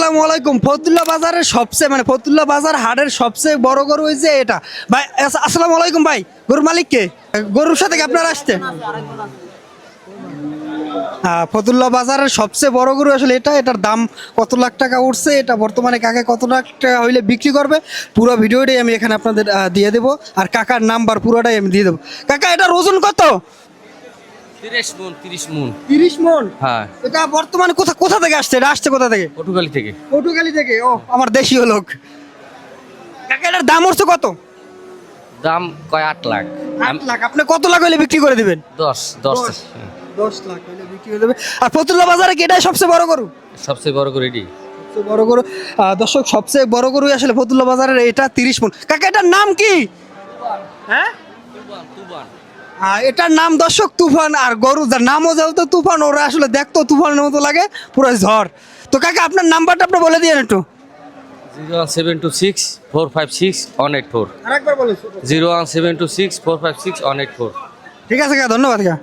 আসসালামু আলাইকুম। ফতুল্লা বাজারের সবচেয়ে ফতুল্লা বাজার হাটের সবচেয়ে বড় গরু হয়েছে এটা ভাই। আসসালামু আলাইকুম ভাই। গরুর মালিক কে? গরুর সাথে কি আপনারা আসছেন? ফতুল্লা বাজারের সবচেয়ে বড় গরু আসলে এটার দাম কত লাখ টাকা উঠছে, এটা বর্তমানে কাকে কত লাখ টাকা হইলে বিক্রি করবে, পুরো ভিডিওটাই আমি এখানে আপনাদের দিয়ে দেবো। আর কাকার নাম্বার পুরোটাই আমি দিয়ে দেবো। কাকা এটার ওজন কত? 30 মণ। 30 মণ। হ্যাঁ, এটা বর্তমানে কোথা থেকে আসছে? এটা আসছে কোথা থেকে? পটুয়াখালী থেকে। পটুয়াখালী থেকে। ও, আমার দেশীয় লোক। কাকা এটার দাম উঠছে কত? দাম কয় 8 লাখ। 8 লাখ। আপনি কত লাখ হইলে বিক্রি করে দিবেন? 10 10 লাখ হইলে বিক্রি করে দেবে। আর ফতুল্লা বাজারে কি এটাই সবচেয়ে বড় গরু? সবচেয়ে বড় করে এটি। সবচেয়ে বড় গরু। দর্শক, সবচেয়ে বড় গরু আসলে ফতুল্লা বাজারের এটা 30 মণ। কাকা এটার নাম কি? হ্যাঁ, এটার নাম দর্শক তুফান। আর গরু যার নামও যেহেতু তুফান, ওরা আসলে দেখতো তুফানের মতো লাগে, পুরো ঝড়। তো কাকা আপনার নাম্বারটা আপনি বলে দিয়েন একটু। 01726 456 184। আরেকবার বলেন। 01726 456 184। ঠিক আছে কাকা, ধন্যবাদ কাকা।